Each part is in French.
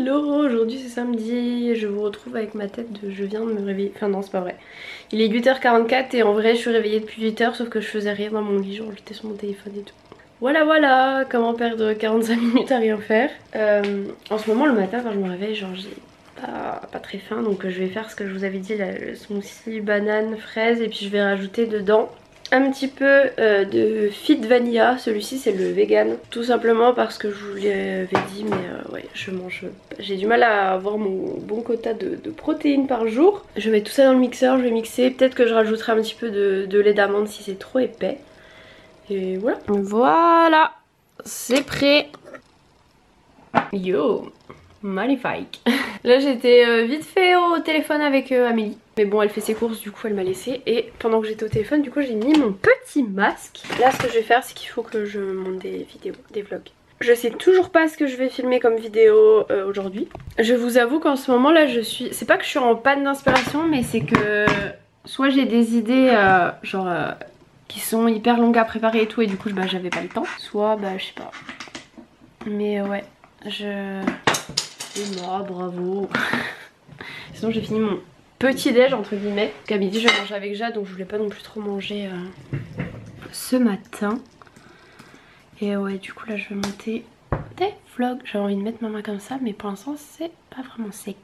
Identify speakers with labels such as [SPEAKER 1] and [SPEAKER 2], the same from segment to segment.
[SPEAKER 1] Hello, aujourd'hui c'est samedi et je vous retrouve avec ma tête de je viens de me réveiller. Enfin non, c'est pas vrai. Il est 8h44 et en vrai je suis réveillée depuis 8h sauf que je faisais rien dans mon lit, genre j'étais sur mon téléphone et tout. Voilà, comment perdre 45 minutes à rien faire. En ce moment le matin quand je me réveille, genre j'ai pas très faim, donc je vais faire ce que je vous avais dit, là, le smoothie banane fraise, et puis je vais rajouter dedans un petit peu de Fit Vanilla. Celui-ci c'est le vegan, tout simplement parce que je vous l'avais dit, mais ouais, j'ai du mal à avoir mon bon quota de protéines par jour. Je mets tout ça dans le mixeur, je vais mixer, peut-être que je rajouterai un petit peu de lait d'amande si c'est trop épais. Et voilà. Voilà, c'est prêt. Yo, magnifique. Là j'étais vite fait au téléphone avec Amélie. Mais bon, elle fait ses courses, du coup elle m'a laissé. Et pendant que j'étais au téléphone, du coup j'ai mis mon petit masque. Là ce que je vais faire, c'est qu'il faut que je monte des vidéos, des vlogs. Je sais toujours pas ce que je vais filmer comme vidéo aujourd'hui. Je vous avoue qu'en ce moment là je suis... C'est pas que je suis en panne d'inspiration, mais c'est que soit j'ai des idées qui sont hyper longues à préparer et tout, et du coup bah, j'avais pas le temps. Soit bah je sais pas. Mais ouais, Et moi, bravo. Sinon j'ai fini mon petit déj entre guillemets. Qu'à midi je vais manger avec Jade, donc je voulais pas non plus trop manger ce matin. Et ouais, du coup là je vais monter des vlogs. J'avais envie de mettre ma main comme ça, mais pour l'instant c'est pas vraiment sec.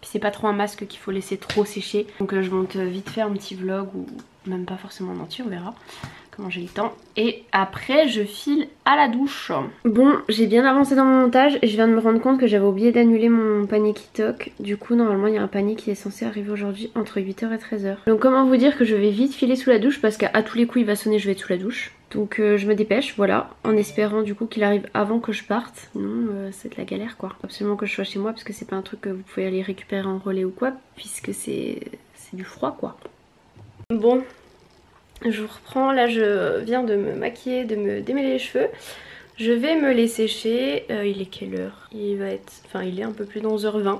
[SPEAKER 1] Puis c'est pas trop un masque qu'il faut laisser trop sécher. Donc je monte vite fait un petit vlog, ou même pas forcément en entier, on verra comment j'ai le temps. Et après je file à la douche. Bon, j'ai bien avancé dans mon montage et je viens de me rendre compte que j'avais oublié d'annuler mon panier Kitok. Du coup normalement il y a un panier qui est censé arriver aujourd'hui entre 8h et 13h. Donc comment vous dire que je vais vite filer sous la douche, parce qu'à tous les coups il va sonner, je vais être sous la douche. Donc je me dépêche, voilà, en espérant du coup qu'il arrive avant que je parte. Sinon c'est de la galère quoi. Faut absolument que je sois chez moi, parce que c'est pas un truc que vous pouvez aller récupérer en relais ou quoi, puisque c'est du froid quoi. Bon, je vous reprends, là je viens de me maquiller, de me démêler les cheveux. Je vais me les sécher, il est quelle heure? Il est un peu plus de 11h20.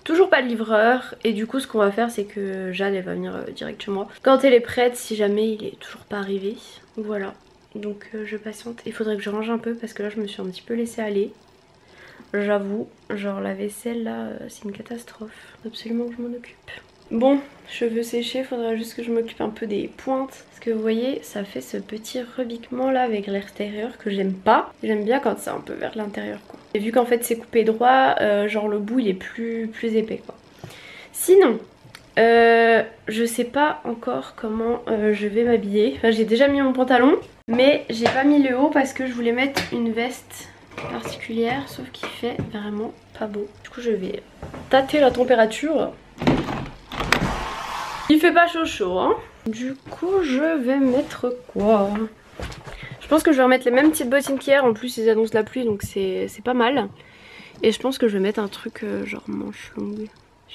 [SPEAKER 1] Toujours pas de livreur, et du coup ce qu'on va faire c'est que Jade elle va venir direct chez moi quand elle est prête, si jamais il est toujours pas arrivé. Voilà, donc je patiente. Il faudrait que je range un peu parce que là je me suis un petit peu laissée aller. J'avoue, genre la vaisselle là c'est une catastrophe, absolument que je m'en occupe. Bon, cheveux séchés, faudra juste que je m'occupe un peu des pointes. Parce que vous voyez, ça fait ce petit rebiquement là avec l'extérieur que j'aime pas. J'aime bien quand c'est un peu vers l'intérieur quoi. Et vu qu'en fait c'est coupé droit, genre le bout il est plus épais quoi. Sinon, je sais pas encore comment je vais m'habiller. Enfin j'ai déjà mis mon pantalon, mais j'ai pas mis le haut parce que je voulais mettre une veste particulière, sauf qu'il fait vraiment pas beau. Du coup je vais tâter la température. Il fait pas chaud hein. Du coup je vais mettre quoi? Je pense que je vais remettre les mêmes petites bottines qu'hier. En plus ils annoncent la pluie, donc c'est pas mal. Et je pense que je vais mettre un truc genre manche longue.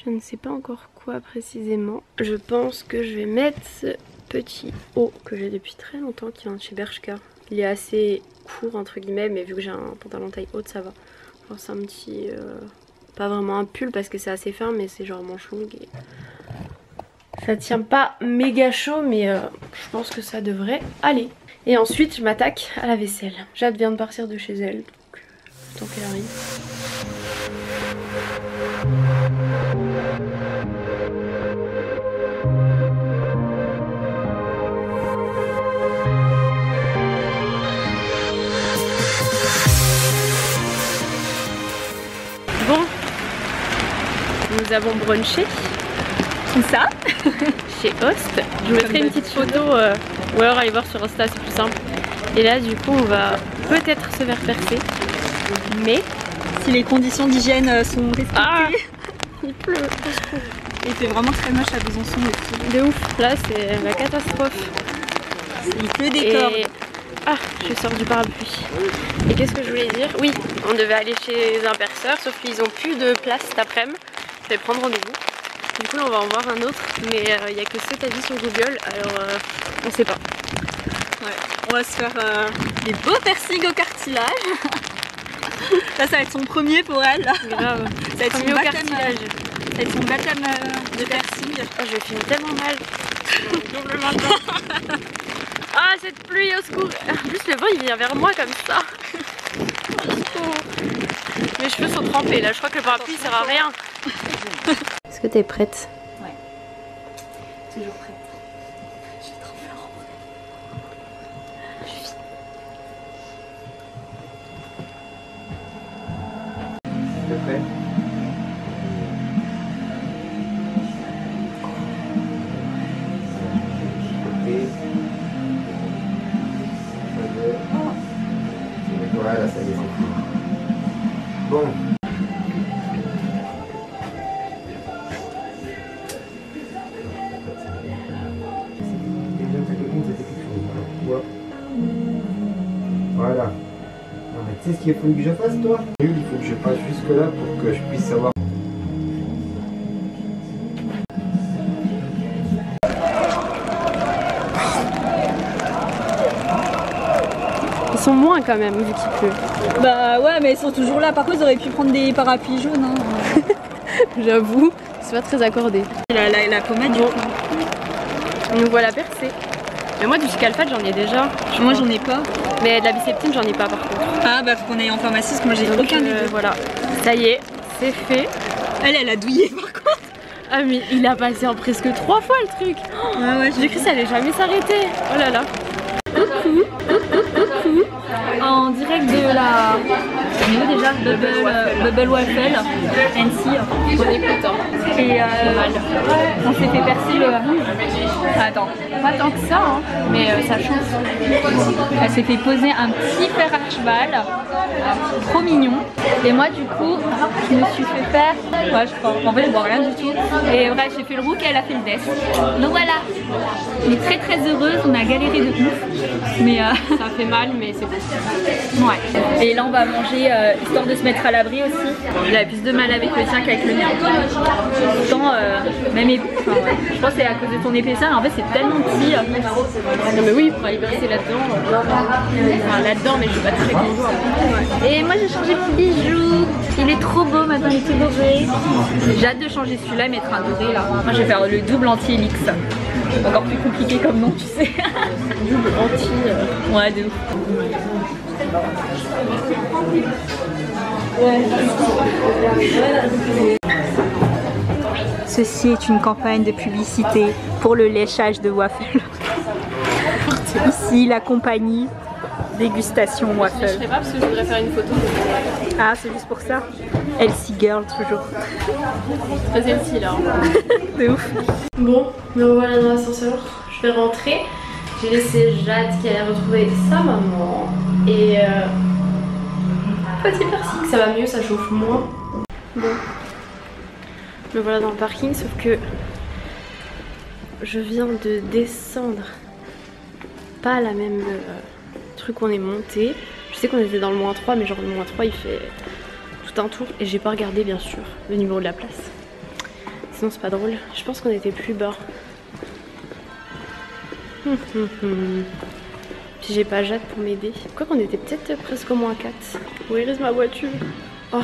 [SPEAKER 1] Je ne sais pas encore quoi précisément. Je pense que je vais mettre ce petit haut que j'ai depuis très longtemps, qui vient de chez Bershka. Il est assez court entre guillemets, mais vu que j'ai un pantalon taille haute ça va. Genre c'est un petit... pas vraiment un pull parce que c'est assez fin, mais c'est genre manche longue et... ça tient pas méga chaud, mais je pense que ça devrait aller. Et ensuite je m'attaque à la vaisselle. Jade vient de partir de chez elle, donc tant qu'elle arrive. Bon, nous avons brunché. Où ça? Chez Host. Je vous mettrai une petite photo ou alors allez voir sur Insta, c'est plus simple. Et là du coup on va peut-être se faire percer, mais
[SPEAKER 2] si les conditions d'hygiène sont respectées.
[SPEAKER 1] Ah, il pleut.
[SPEAKER 2] Il fait vraiment très moche à Besançon aussi.
[SPEAKER 1] De ouf, là c'est la catastrophe.
[SPEAKER 2] Il pleut des cordes.
[SPEAKER 1] Ah, je sors du parapluie. Et qu'est-ce que je voulais dire? Oui, on devait aller chez un perceur, sauf qu'ils ont plus de place cet après-midi. Je vais prendre rendez-vous. Du coup là on va en voir un autre, mais il n'y a que 7 avis sur Google, alors on sait pas.
[SPEAKER 2] Ouais, on va se faire des beaux piercings au cartilage. Là ça va être son premier pour elle. Là.
[SPEAKER 1] Grave,
[SPEAKER 2] ça va être
[SPEAKER 1] son cartilage.
[SPEAKER 2] Ça va être son baptême de piercing.
[SPEAKER 1] Oh, je filme tellement mal. Doublement dedans. Ah cette pluie, au secours. En plus le vent il vient vers moi comme ça. Au secours. Mes cheveux sont trempés là, je crois que le parapluie sert à rien. Est-ce que t'es prête?
[SPEAKER 2] Ouais. Toujours prête. J'ai trop peur.
[SPEAKER 3] T'es prêt? Voilà, ça y est, c'est fini. Bon. Voilà. Non, mais tu sais ce qu'il faut que je fasse, toi? Il faut que je passe jusque là pour que je puisse savoir.
[SPEAKER 1] Ils sont moins quand même, vu qu'il pleut.
[SPEAKER 2] Bah ouais, mais ils sont toujours là. Par contre, ils auraient pu prendre des parapluies jaunes. Hein.
[SPEAKER 1] J'avoue, c'est pas très accordé.
[SPEAKER 2] La pommade,
[SPEAKER 1] bon. Nous voilà percés. Mais moi du Cicalfate j'en ai déjà.
[SPEAKER 2] Moi j'en ai pas.
[SPEAKER 1] Mais de la biceptine j'en ai pas par contre.
[SPEAKER 2] Ah bah faut qu'on aille en pharmacie parce que moi j'ai aucun des deux.
[SPEAKER 1] Voilà, ça y est, c'est fait.
[SPEAKER 2] Elle a douillé par contre.
[SPEAKER 1] Ah mais il a passé en presque 3 fois le truc.
[SPEAKER 2] Ah ouais,
[SPEAKER 1] j'ai cru que ça allait jamais s'arrêter. Oh là là. Coucou. En direct de la... déjà Bubble Waffle, NC. On est content. Et on s'est fait percer le... Attends, pas tant que ça, hein, mais ça change. Elle s'est fait poser un petit fer à cheval, trop mignon. Et moi du coup, je me suis fait faire... Ouais, je crois. En fait, je vois rien du tout. Et bref, j'ai fait le rook et elle a fait le death. Donc voilà. On est très très heureuse, on a galéré de ouf. Mais ça fait mal, mais c'est bon. Ouais. Et là on va manger histoire de se mettre à l'abri aussi. Il a plus de mal avec le tien qu'avec le mien. Pourtant, même enfin, ouais. Je pense que c'est à cause de ton épaisseur, en fait c'est tellement petit. Non mais oui, pour aller bercer là-dedans. Enfin là-dedans, mais je suis pas très content. Ouais. Et moi j'ai changé mon bijou. Il est trop beau maintenant, il est tout doré. J'ai hâte de changer celui-là et mettre un doré là. Moi je vais faire le double anti-helix. Encore plus compliqué comme nom, tu sais. Double anti. Ouais, de ouf.
[SPEAKER 2] Ceci est une campagne de publicité pour le léchage de waffles. Ici la compagnie dégustation waffle.
[SPEAKER 1] Je ferai pas parce que je voudrais faire une photo.
[SPEAKER 2] Ah, c'est juste pour ça. Elsie girl toujours.
[SPEAKER 1] Très Elsie là.
[SPEAKER 2] De ouf.
[SPEAKER 1] Bon, me voilà dans l'ascenseur. Je vais rentrer. J'ai laissé Jade qui allait retrouver sa maman. Et petit persil, ça va mieux, ça chauffe moins. Bon, me voilà dans le parking, sauf que je viens de descendre. Pas la même truc qu'on est monté. Je sais qu'on était dans le -3, mais genre le -3 il fait tout un tour. Et j'ai pas regardé bien sûr le numéro de la place. Sinon c'est pas drôle. Je pense qu'on était plus bas. Puis j'ai pas Jade pour m'aider. Quoi qu'on était peut-être presque au -4. Où est ma voiture? Oh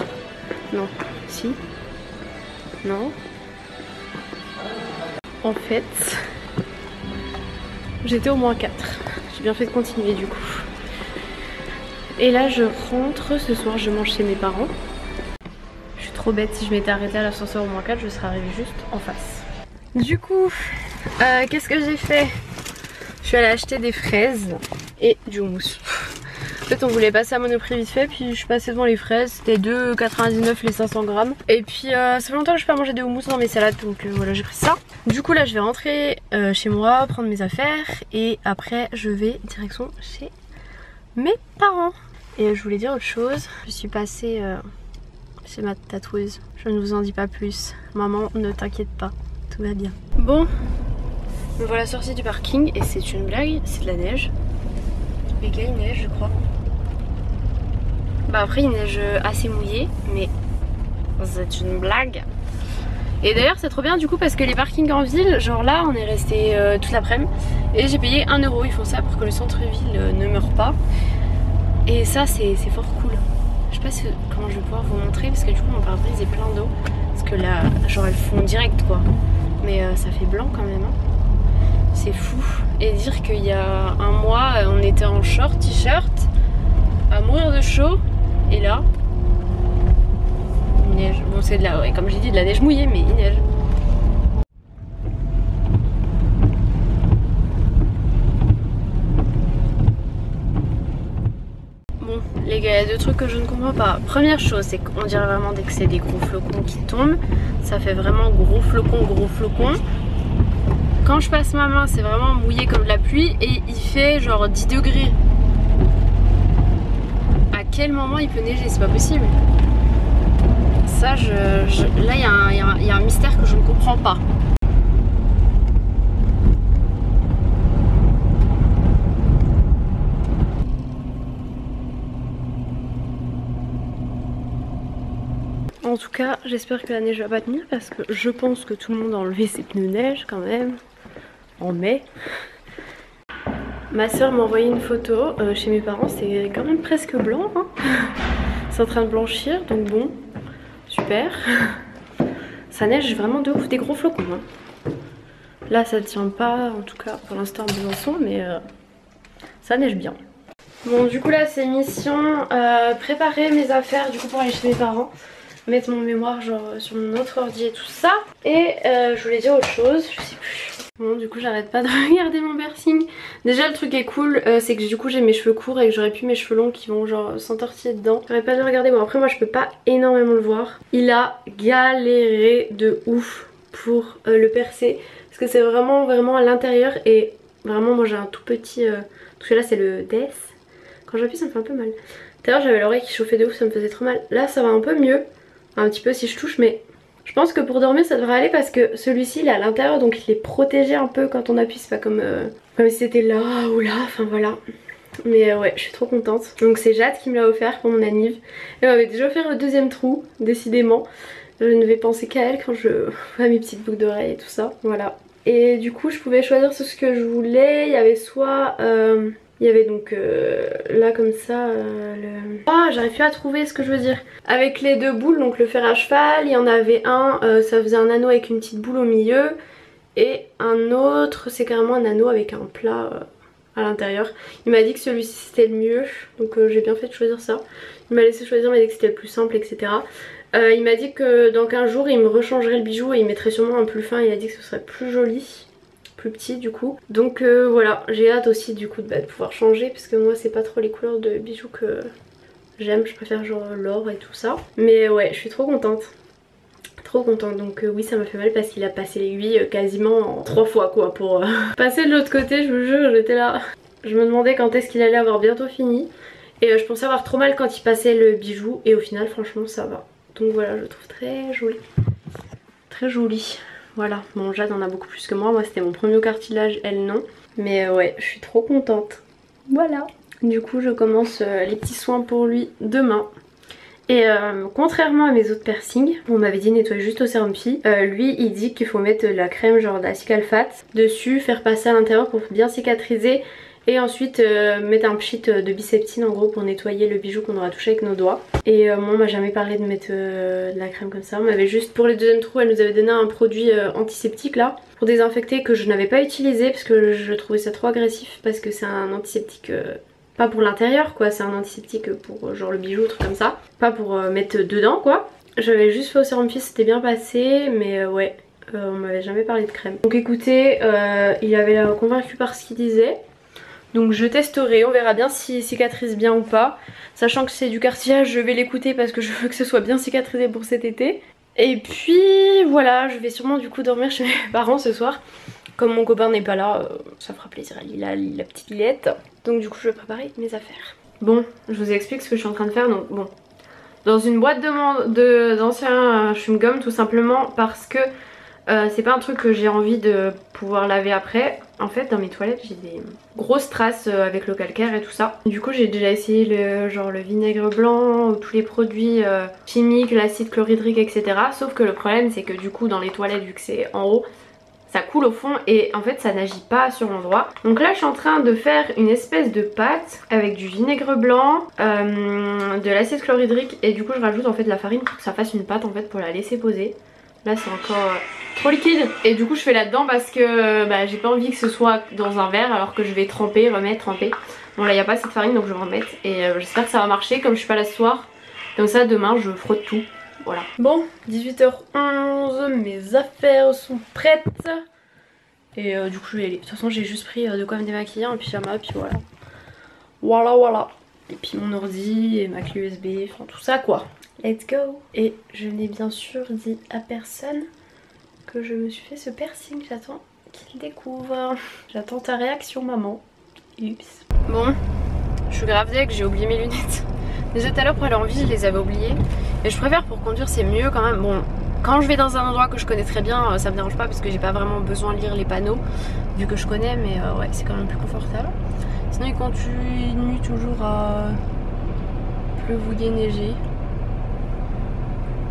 [SPEAKER 1] non, si. Non. En fait, j'étais au -4. J'ai bien fait de continuer du coup. Et là je rentre, ce soir je mange chez mes parents. Je suis trop bête, si je m'étais arrêtée à l'ascenseur au -4, je serais arrivée juste en face. Du coup, qu'est-ce que j'ai fait? Je suis allée acheter des fraises et du houmous. En fait on voulait passer à Monoprix vite fait, puis je suis passée devant les fraises, c'était 2,99 les 500 grammes. Et puis ça fait longtemps que je n'ai pas mangé de houmous dans mes salades, donc voilà j'ai pris ça. Du coup là je vais rentrer chez moi, prendre mes affaires et après je vais direction chez mes parents. Et je voulais dire autre chose, je suis passée chez ma tatoueuse, je ne vous en dis pas plus. Maman ne t'inquiète pas, tout va bien. Bon, me voilà sortie du parking et c'est une blague, c'est de la neige. Méga il neige je crois. Bah après il neige assez mouillé mais c'est une blague. Et d'ailleurs c'est trop bien du coup parce que les parkings en ville, genre là on est resté toute l'après-midi et j'ai payé 1 €. Ils font ça pour que le centre-ville ne meure pas. Et ça c'est fort cool. Je sais pas comment je vais pouvoir vous montrer parce que du coup mon pare-brise est plein d'eau. Parce que là genre elles font direct quoi. Mais ça fait blanc quand même hein. C'est fou. Et dire qu'il y a un mois on était en short, t-shirt, à mourir de chaud. Et là, c'est de la, ouais, comme j'ai dit, de la neige mouillée, mais il neige. Bon, les gars, il y a deux trucs que je ne comprends pas. Première chose, c'est qu'on dirait vraiment dès que c'est des gros flocons qui tombent, ça fait vraiment gros flocons, gros flocons. Quand je passe ma main, c'est vraiment mouillé comme de la pluie et il fait genre 10 degrés. À quel moment il peut neiger? C'est pas possible. Ça, là, il y a un mystère que je ne comprends pas. En tout cas, j'espère que la neige va pas tenir parce que je pense que tout le monde a enlevé ses pneus neige quand même en mai. Ma soeur m'a envoyé une photo chez mes parents, c'est quand même presque blanc, hein. C'est en train de blanchir, donc bon, super. Ça neige vraiment de ouf, des gros flocons, hein. Là ça tient pas, en tout cas pour l'instant à Besançon, mais ça neige bien. Bon, du coup là c'est mission préparer mes affaires du coup pour aller chez mes parents, mettre mon mémoire genre sur mon autre ordi et tout ça. Et je voulais dire autre chose, je sais plus. Bon, du coup j'arrête pas de regarder mon piercing. Déjà le truc qui est cool c'est que du coup j'ai mes cheveux courts et que j'aurais pu mes cheveux longs qui vont genre s'entortiller dedans. J'arrête pas de regarder. Bon, après moi je peux pas énormément le voir. Il a galéré de ouf pour le percer parce que c'est vraiment à l'intérieur et vraiment moi j'ai un tout petit parce que là c'est le Death. Quand j'appuie ça me fait un peu mal. Tout à l'heure j'avais l'oreille qui chauffait de ouf, ça me faisait trop mal. Là ça va un peu mieux, un petit peu si je touche, mais je pense que pour dormir ça devrait aller parce que celui-ci il est à l'intérieur donc il est protégé un peu quand on appuie. C'est pas comme si c'était là ou là, enfin voilà. Mais ouais, je suis trop contente. Donc c'est Jade qui me l'a offert pour mon anniv. Elle m'avait déjà offert le deuxième trou, décidément. Je ne vais penser qu'à elle quand je vois mes petites boucles d'oreilles et tout ça. Voilà. Et du coup je pouvais choisir ce que je voulais. Il y avait soit... il y avait donc là comme ça Ah, j'arrive plus à trouver ce que je veux dire. Avec les deux boules, donc le fer à cheval, il y en avait un, ça faisait un anneau avec une petite boule au milieu. Et un autre, c'est carrément un anneau avec un plat à l'intérieur. Il m'a dit que celui-ci c'était le mieux, donc j'ai bien fait de choisir ça. Il m'a laissé choisir, il m'a dit que c'était le plus simple, etc. Il m'a dit que dans 15 jours il me rechangerait le bijou et il mettrait sûrement un plus fin. Il a dit que ce serait plus joli, plus petit du coup. Donc voilà, j'ai hâte aussi du coup de pouvoir changer parce que moi c'est pas trop les couleurs de bijoux que j'aime, je préfère genre l'or et tout ça. Mais ouais, je suis trop contente. Trop contente. Donc oui, ça m'a fait mal parce qu'il a passé l'aiguille quasiment en 3 fois quoi pour passer de l'autre côté. Je vous jure, j'étais là, je me demandais quand est-ce qu'il allait avoir bientôt fini. Et je pensais avoir trop mal quand il passait le bijou et au final franchement ça va. Donc voilà, je le trouve très joli. Très joli. Voilà, bon Jade en a beaucoup plus que moi c'était mon premier cartilage, elle non. Mais ouais, je suis trop contente. Voilà. Du coup je commence les petits soins pour lui demain. Et contrairement à mes autres piercings, on m'avait dit nettoyer juste au sérum psy. Lui il dit qu'il faut mettre la crème genre d'acicalfate dessus, faire passer à l'intérieur pour bien cicatriser. Et ensuite mettre un pchit de biceptine en gros pour nettoyer le bijou qu'on aura touché avec nos doigts. Et moi on m'a jamais parlé de mettre de la crème comme ça. On m'avait juste pour les deuxième trous, elle nous avait donné un produit antiseptique là pour désinfecter que je n'avais pas utilisé parce que je trouvais ça trop agressif. Parce que c'est un antiseptique pas pour l'intérieur quoi, c'est un antiseptique pour genre le bijou, truc comme ça. Pas pour mettre dedans quoi. J'avais juste fait au sérum psy, c'était bien passé mais ouais on m'avait jamais parlé de crème. Donc écoutez, il avait l'air convaincu par ce qu'il disait. Donc je testerai, on verra bien s'il cicatrise bien ou pas. Sachant que c'est du cartilage, je vais l'écouter parce que je veux que ce soit bien cicatrisé pour cet été. Et puis voilà, je vais sûrement du coup dormir chez mes parents ce soir. Comme mon copain n'est pas là, ça fera plaisir à la petite Lilette. Donc du coup je vais préparer mes affaires. Bon, je vous explique ce que je suis en train de faire. Donc bon, dans une boîte d'anciens chewing-gum tout simplement parce que c'est pas un truc que j'ai envie de pouvoir laver après. En fait dans mes toilettes j'ai des grosses traces avec le calcaire et tout ça. Du coup j'ai déjà essayé le vinaigre blanc ou tous les produits chimiques, l'acide chlorhydrique etc. Sauf que le problème c'est que du coup dans les toilettes vu que c'est en haut, ça coule au fond et en fait ça n'agit pas sur l'endroit. Donc là je suis en train de faire une espèce de pâte avec du vinaigre blanc, de l'acide chlorhydrique et du coup je rajoute en fait de la farine pour que ça fasse une pâte en fait pour la laisser poser. Là c'est encore trop liquide et du coup je fais là-dedans parce que j'ai pas envie que ce soit dans un verre alors que je vais tremper, remettre, tremper. Bon là il n'y a pas assez de farine donc je vais en remettre et j'espère que ça va marcher comme je suis pas là ce soir. Comme ça demain je frotte tout Voilà. Bon, 18h11, mes affaires sont prêtes. Et du coup je vais y aller. De toute façon j'ai juste pris de quoi me démaquiller, un pyjama, puis voilà. Voilà. Et puis mon ordi et ma clé USB, enfin tout ça quoi. Let's go. Et je n'ai bien sûr dit à personne que je me suis fait ce piercing. J'attends qu'il découvre. J'attends ta réaction maman. Ups. Bon, je suis grave deg, j'ai oublié mes lunettes. Déjà tout à l'heure pour aller en ville je les avais oubliées. Mais je préfère pour conduire, c'est mieux quand même. Bon, quand je vais dans un endroit que je connais très bien, ça me dérange pas parce que j'ai pas vraiment besoin de lire les panneaux vu que je connais, mais ouais, c'est quand même plus confortable. Sinon il continue toujours à pleuvouiller, neiger.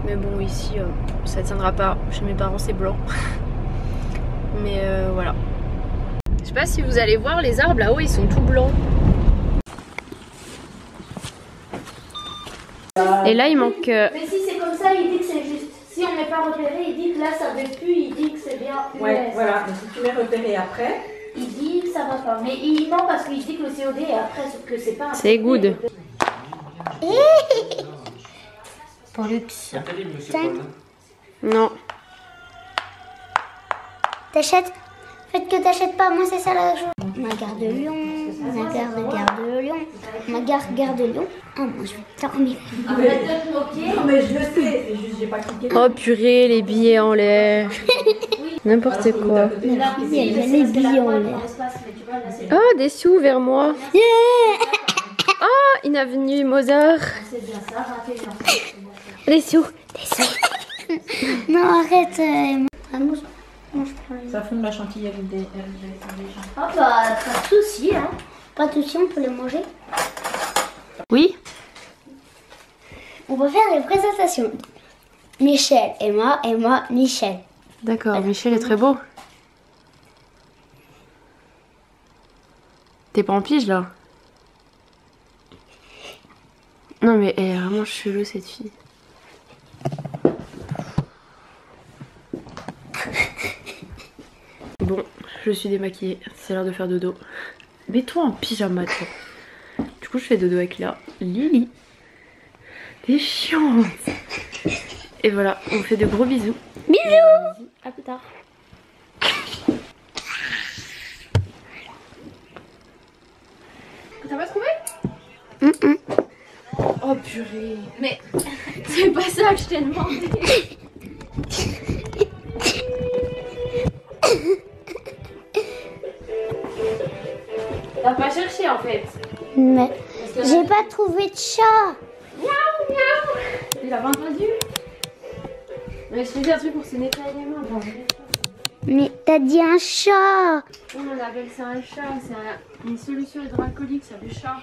[SPEAKER 1] Mais bon, ici ça tiendra pas. Chez mes parents c'est blanc. Mais voilà. Je sais pas si vous allez voir, les arbres là-haut ils sont tout blancs. Et là il manque...
[SPEAKER 4] Mais si c'est comme ça, il dit que c'est juste. Si on n'est pas repéré, il dit que là ça ne veut plus, il dit que c'est bien.
[SPEAKER 2] Ouais, voilà. Mais si tu mets repéré après.
[SPEAKER 4] Il dit que ça va pas. Mais il ment parce qu'il dit que le COD est après, sauf que c'est pas un.
[SPEAKER 1] C'est good.
[SPEAKER 4] Pour le pire.
[SPEAKER 1] Non.
[SPEAKER 4] T'achètes? Faites que t'achètes pas, moi c'est ça la chose. Ma gare de Lyon, ma gare de Lyon, ma gare de Lyon. Ah, moi je vais dormir. Arrête de te moquer.
[SPEAKER 2] Non mais je le sais, c'est juste j'ai pas cliqué.
[SPEAKER 1] Oh purée, les billets en l'air. N'importe quoi.
[SPEAKER 4] Il y a les billets en l'air.
[SPEAKER 1] Oh, des sous vers moi. Oh, une avenue Mozart.
[SPEAKER 4] C'est bien ça,
[SPEAKER 1] Des sous.
[SPEAKER 4] Non, arrête.
[SPEAKER 2] Ça fond de la chantilly avec des gens.
[SPEAKER 4] Ah bah, pas de soucis, hein. Pas de soucis, on peut les manger.
[SPEAKER 1] Oui.
[SPEAKER 4] On va faire les présentations. Michel, Emma, Michel.
[SPEAKER 1] D'accord, Michel est très beau. T'es pas en pige là? Non mais elle est vraiment chelou cette fille. Bon, je suis démaquillée, c'est l'heure de faire dodo. Mets-toi en pyjama toi. Du coup je fais dodo avec la Lily. T'es chiante. Et voilà, on fait de gros bisous.
[SPEAKER 4] Bisous.
[SPEAKER 1] À plus tard. T'as pas trouvé? Oh purée. Mais c'est pas ça que je t'ai demandé. T'as pas cherché en fait.
[SPEAKER 4] Mais j'ai pas trouvé de chat.
[SPEAKER 1] Miaou miaou. Il a pas entendu. Mais je faisais un truc pour se nettoyer les mains. Bon,
[SPEAKER 4] Mais t'as dit un chat.
[SPEAKER 1] on appelle ça un chat, c'est une solution hydroalcoolique, ça fait chat.